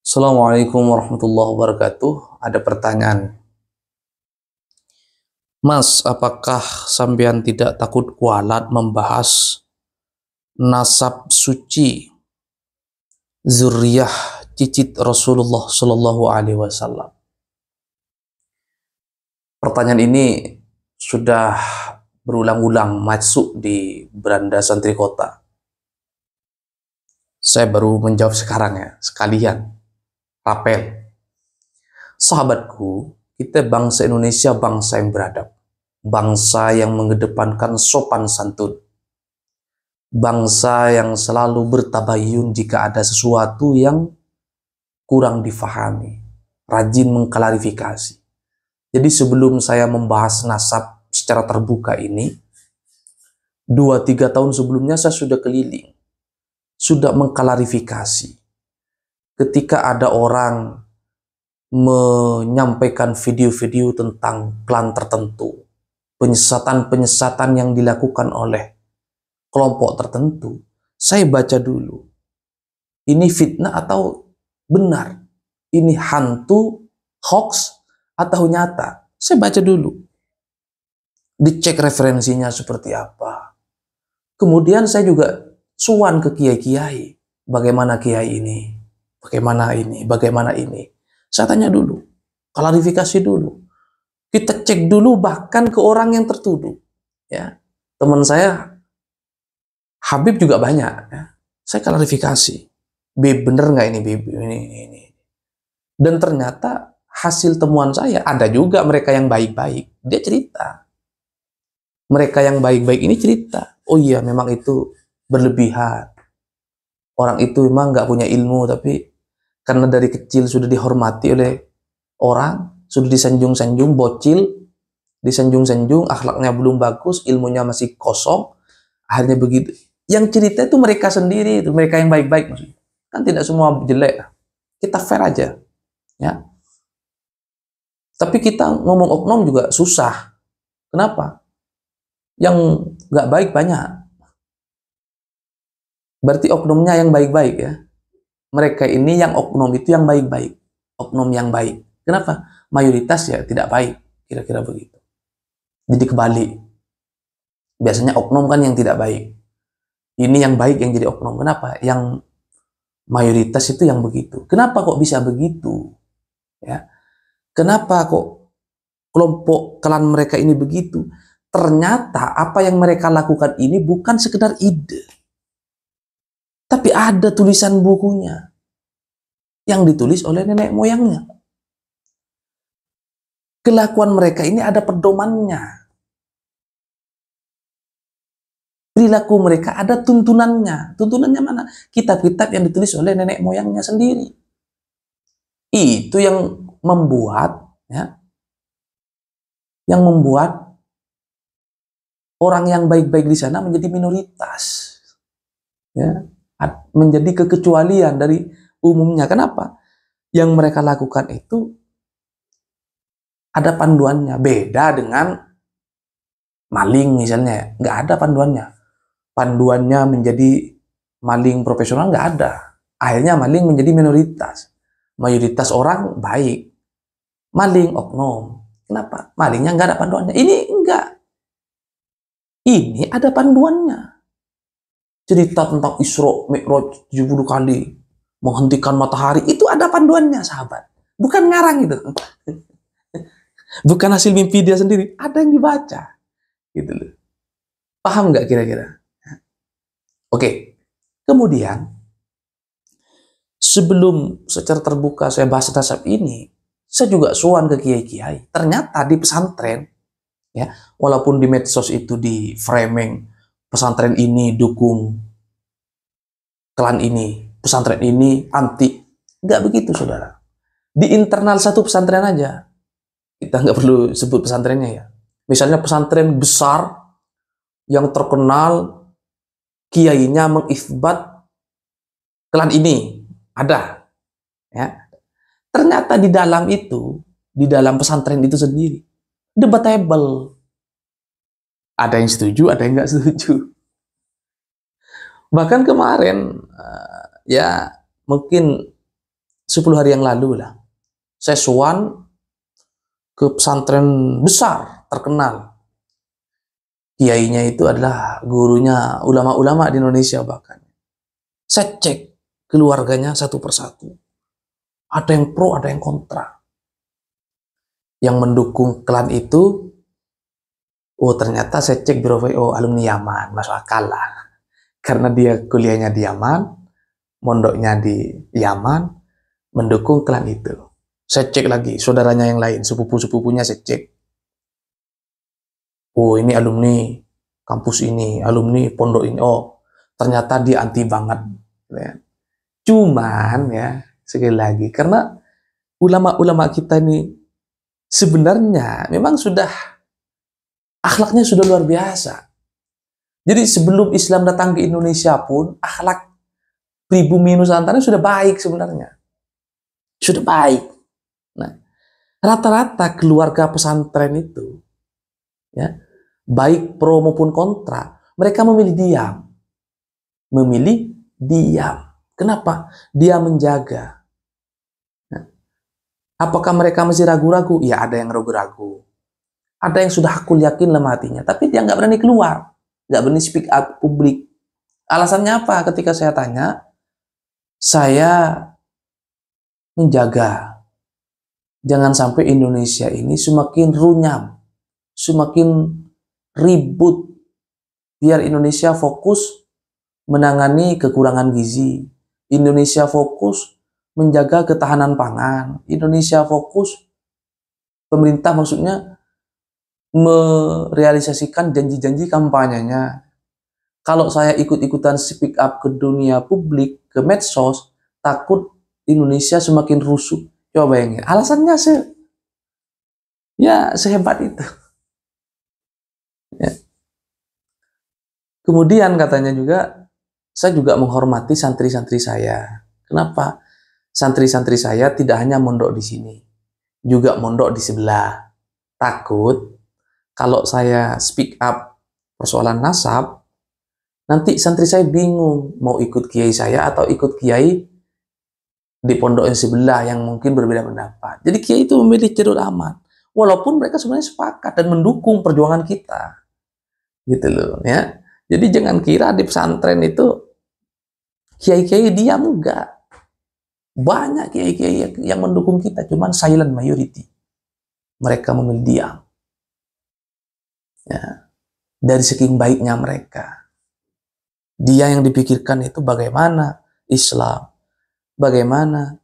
Assalamualaikum warahmatullahi wabarakatuh. Ada pertanyaan. Mas, apakah sampean tidak takut kualat membahas nasab suci zuriyah cicit Rasulullah Shallallahu Alaihi Wasallam? Pertanyaan ini sudah berulang-ulang masuk di beranda santri kota. Saya baru menjawab sekarang ya, sekalian. Rapel. Sahabatku, kita bangsa Indonesia bangsa yang beradab. Bangsa yang mengedepankan sopan santun. Bangsa yang selalu bertabayun jika ada sesuatu yang kurang difahami. Rajin mengklarifikasi. Jadi sebelum saya membahas nasab secara terbuka ini, 2-3 tahun sebelumnya saya sudah keliling. Sudah mengklarifikasi. Ketika ada orang menyampaikan video-video tentang klan tertentu, penyesatan-penyesatan yang dilakukan oleh kelompok tertentu, saya baca dulu. Ini fitnah atau benar? Ini hantu, hoax, atau nyata? Saya baca dulu. Dicek referensinya seperti apa. Kemudian saya juga suan ke kiai-kiai. Bagaimana kiai ini? Bagaimana ini? Bagaimana ini? Saya tanya dulu. Klarifikasi dulu. Kita cek dulu bahkan ke orang yang tertuduh. Ya, teman saya Habib juga banyak. Ya. Saya klarifikasi. Bener nggak ini, Bib? Ini. Dan ternyata hasil temuan saya ada juga mereka yang baik-baik. Dia cerita. Mereka yang baik-baik ini cerita. Oh iya, memang itu berlebihan. Orang itu memang nggak punya ilmu, tapi karena dari kecil sudah dihormati oleh orang, sudah disanjung-sanjung, bocil, disanjung-sanjung, akhlaknya belum bagus, ilmunya masih kosong, akhirnya begitu. Yang cerita itu mereka sendiri, itu mereka yang baik-baik. Kan tidak semua jelek. Kita fair aja. Ya. Tapi kita ngomong oknum juga susah. Kenapa? Yang nggak baik banyak. Berarti oknumnya yang baik-baik ya. Mereka ini yang oknum itu yang baik-baik. Oknum yang baik. Kenapa? Mayoritas ya tidak baik. Kira-kira begitu. Jadi kebalik. Biasanya oknum kan yang tidak baik. Ini yang baik yang jadi oknum. Kenapa? Yang mayoritas itu yang begitu. Kenapa kok bisa begitu? Ya. Kenapa kok kelompok klan mereka ini begitu? Ternyata apa yang mereka lakukan ini bukan sekedar ide. Tapi ada tulisan bukunya yang ditulis oleh nenek moyangnya. Kelakuan mereka ini ada pedomannya. Perilaku mereka ada tuntunannya. Tuntunannya mana? Kitab-kitab yang ditulis oleh nenek moyangnya sendiri. Itu yang membuat orang yang baik-baik di sana menjadi minoritas. Ya. Menjadi kekecualian dari umumnya. Kenapa? Yang mereka lakukan itu ada panduannya. Beda dengan maling misalnya. Nggak ada panduannya. Panduannya menjadi maling profesional nggak ada. Akhirnya maling menjadi minoritas. Mayoritas orang baik. Maling oknum. Kenapa? Malingnya nggak ada panduannya. Ini enggak. Ini ada panduannya. Cerita tentang Isra Mi'raj 70 kali, menghentikan matahari, itu ada panduannya, sahabat. Bukan ngarang itu. Bukan hasil mimpi dia sendiri, ada yang dibaca. Gitu loh. Paham nggak kira-kira? Oke. Kemudian, sebelum secara terbuka saya bahas nasab ini, saya juga suan ke kiai-kiai. Ternyata di pesantren, ya, walaupun di medsos itu di framing, pesantren ini dukung klan ini, pesantren ini anti. Nggak begitu, saudara. Di internal satu pesantren aja. Kita nggak perlu sebut pesantrennya ya. Misalnya pesantren besar yang terkenal, kiainya mengisbat klan ini. Ada. Ya. Ternyata di dalam itu, di dalam pesantren itu sendiri, debatable. Ada yang setuju, ada yang nggak setuju. Bahkan kemarin, ya mungkin 10 hari yang lalu lah. Saya sowan ke pesantren besar, terkenal. Kiainya itu adalah gurunya ulama-ulama di Indonesia bahkan. Saya cek keluarganya satu persatu. Ada yang pro, ada yang kontra. Yang mendukung klan itu, oh ternyata saya cek biro VO alumni Yaman, masuk akal lah. Karena dia kuliahnya di Yaman, mondoknya di Yaman, mendukung klan itu. Saya cek lagi, saudaranya yang lain, sepupu-sepupunya saya cek. Oh ini alumni kampus ini, alumni pondok ini. Oh ternyata dia anti banget. Cuman ya, sekali lagi, karena ulama-ulama kita ini sebenarnya memang sudah, akhlaknya sudah luar biasa. Jadi sebelum Islam datang ke Indonesia pun, akhlak pribumi Nusantara sudah baik sebenarnya. Sudah baik. Nah, rata-rata keluarga pesantren itu, ya, baik pro maupun kontra, mereka memilih diam. Memilih diam. Kenapa? Dia menjaga. Nah, apakah mereka masih ragu-ragu? Ya ada yang ragu-ragu. Ada yang sudah hakul yakin lemah hatinya, tapi dia nggak berani keluar. Nggak berani speak up publik. Alasannya apa? Ketika saya tanya, saya menjaga jangan sampai Indonesia ini semakin runyam, semakin ribut. Biar Indonesia fokus menangani kekurangan gizi. Indonesia fokus menjaga ketahanan pangan. Indonesia fokus, pemerintah maksudnya, merealisasikan janji-janji kampanyenya. Kalau saya ikut-ikutan speak up ke dunia publik, ke medsos, takut Indonesia semakin rusuh. Coba bayangin, alasannya sehebat itu. Ya. Kemudian katanya juga, saya juga menghormati santri-santri saya. Kenapa? Santri-santri saya tidak hanya mondok di sini, juga mondok di sebelah. Takut kalau saya speak up persoalan nasab, nanti santri saya bingung mau ikut kiai saya atau ikut kiai di pondok yang sebelah yang mungkin berbeda pendapat. Jadi kiai itu memilih jalur aman, walaupun mereka sebenarnya sepakat dan mendukung perjuangan kita, gitu loh ya. Jadi jangan kira di pesantren itu kiai-kiai diam, enggak. Banyak kiai-kiai yang mendukung kita, cuman silent majority. Mereka memilih diam. Ya, dari saking baiknya mereka. Dia yang dipikirkan itu bagaimana Islam, bagaimana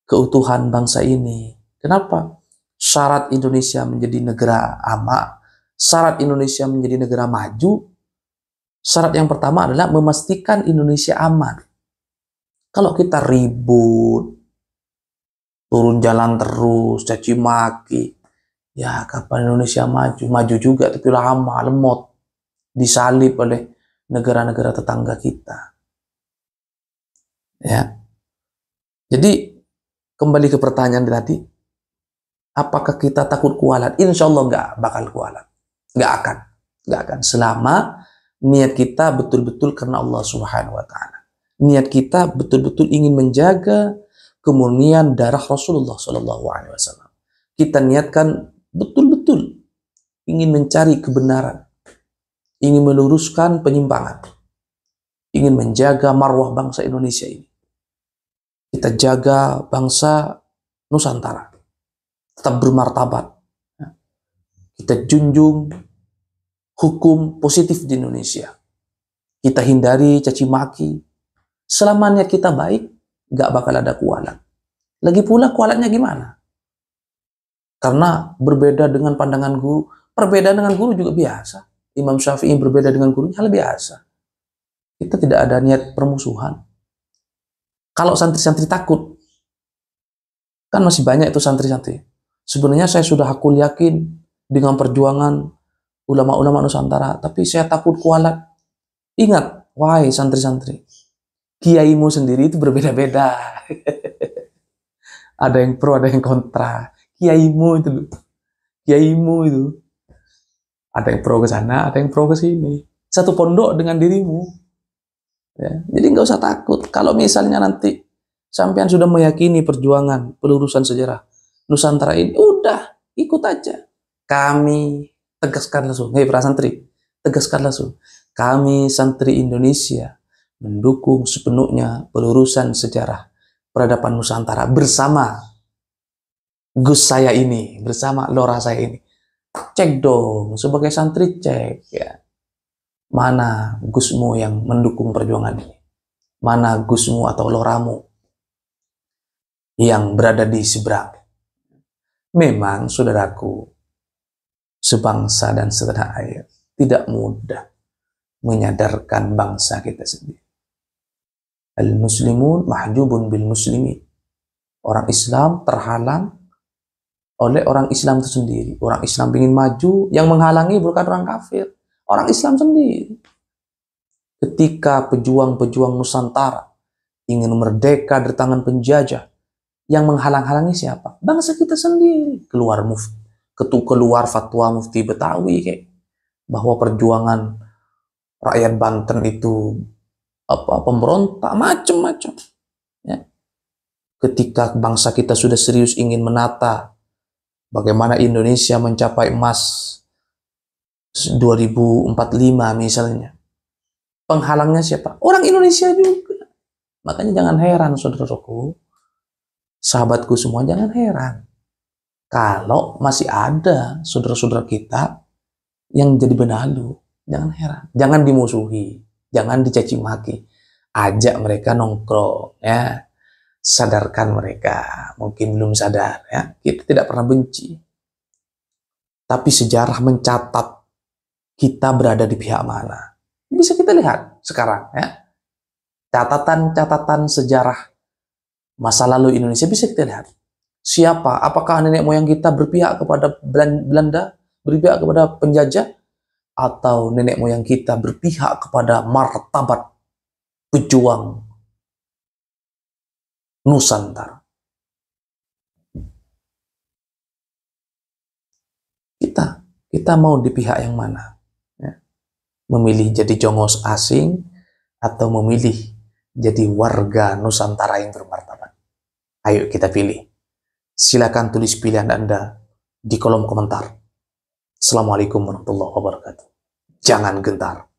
keutuhan bangsa ini. Kenapa? Syarat Indonesia menjadi negara aman, syarat Indonesia menjadi negara maju, syarat yang pertama adalah memastikan Indonesia aman. Kalau kita ribut, turun jalan terus, caci maki, ya kapan Indonesia maju? Maju juga tapi lama, lemot, disalib oleh negara-negara tetangga kita. Ya. Jadi kembali ke pertanyaan tadi, apakah kita takut kualat? Insya Allah nggak bakal kualat, nggak akan. Selama niat kita betul-betul karena Allah Subhanahu Wa Taala. Niat kita betul-betul ingin menjaga kemurnian darah Rasulullah Shallallahu Alaihi Wasallam. Kita niatkan betul-betul ingin mencari kebenaran, ingin meluruskan penyimpangan, ingin menjaga marwah bangsa Indonesia ini. Kita jaga bangsa Nusantara tetap bermartabat. Kita junjung hukum positif di Indonesia. Kita hindari caci maki. Selama niat kita baik, nggak bakal ada kualat. Lagi pula kualatnya gimana? Karena berbeda dengan pandangan guru, perbedaan dengan guru juga biasa. Imam Syafi'i berbeda dengan gurunya, hal biasa. Kita tidak ada niat permusuhan. Kalau santri-santri takut, kan masih banyak itu santri-santri. Sebenarnya saya sudah hakul yakin dengan perjuangan ulama-ulama Nusantara, tapi saya takut kualat. Ingat, wahai santri-santri, kiaimu sendiri itu berbeda-beda. Ada yang pro, ada yang kontra. Kiaimu itu. Ada yang pro ke sana, ada yang pro ke sini. Satu pondok dengan dirimu. Ya, jadi nggak usah takut. Kalau misalnya nanti Sampean sudah meyakini perjuangan pelurusan sejarah Nusantara ini, udah ikut aja. Kami tegaskan langsung, hei para santri, tegaskan langsung. Kami santri Indonesia mendukung sepenuhnya pelurusan sejarah peradaban Nusantara bersama Gus saya ini, bersama Lora saya ini. Cek dong, sebagai santri cek ya. Mana Gusmu yang mendukung perjuangan ini? Mana Gusmu atau Loramu yang berada di seberang? Memang, saudaraku, sebangsa dan setanah air tidak mudah menyadarkan bangsa kita sendiri. Al-muslimun mahjubun bil muslimin. Orang Islam terhalang oleh orang Islam itu sendiri. Orang Islam ingin maju, yang menghalangi bukan orang kafir, orang Islam sendiri. Ketika pejuang-pejuang Nusantara ingin merdeka dari tangan penjajah, yang menghalang-halangi siapa? Bangsa kita sendiri. Keluar fatwa Mufti Betawi kayak bahwa perjuangan rakyat Banten itu pemberontak, macam-macam. Ya. Ketika bangsa kita sudah serius ingin menata bagaimana Indonesia mencapai emas 2045 misalnya, penghalangnya siapa? Orang Indonesia juga. Makanya jangan heran, saudaraku, sahabatku semua, jangan heran kalau masih ada saudara-saudara kita yang jadi benalu. Jangan heran, jangan dimusuhi, jangan dicaci maki, ajak mereka nongkrong, ya, sadarkan mereka, mungkin belum sadar, ya, kita tidak pernah benci, tapi sejarah mencatat kita berada di pihak mana. Bisa kita lihat sekarang, ya, catatan-catatan sejarah masa lalu Indonesia bisa kita lihat. Siapa? Apakah nenek moyang kita berpihak kepada Belanda, berpihak kepada penjajah, atau nenek moyang kita berpihak kepada martabat pejuang Nusantara? Kita mau di pihak yang mana? Ya. Memilih jadi jongos asing atau memilih jadi warga Nusantara yang bermartabat? Ayo kita pilih. Silakan tulis pilihan Anda di kolom komentar. Assalamualaikum warahmatullahi wabarakatuh. Jangan gentar.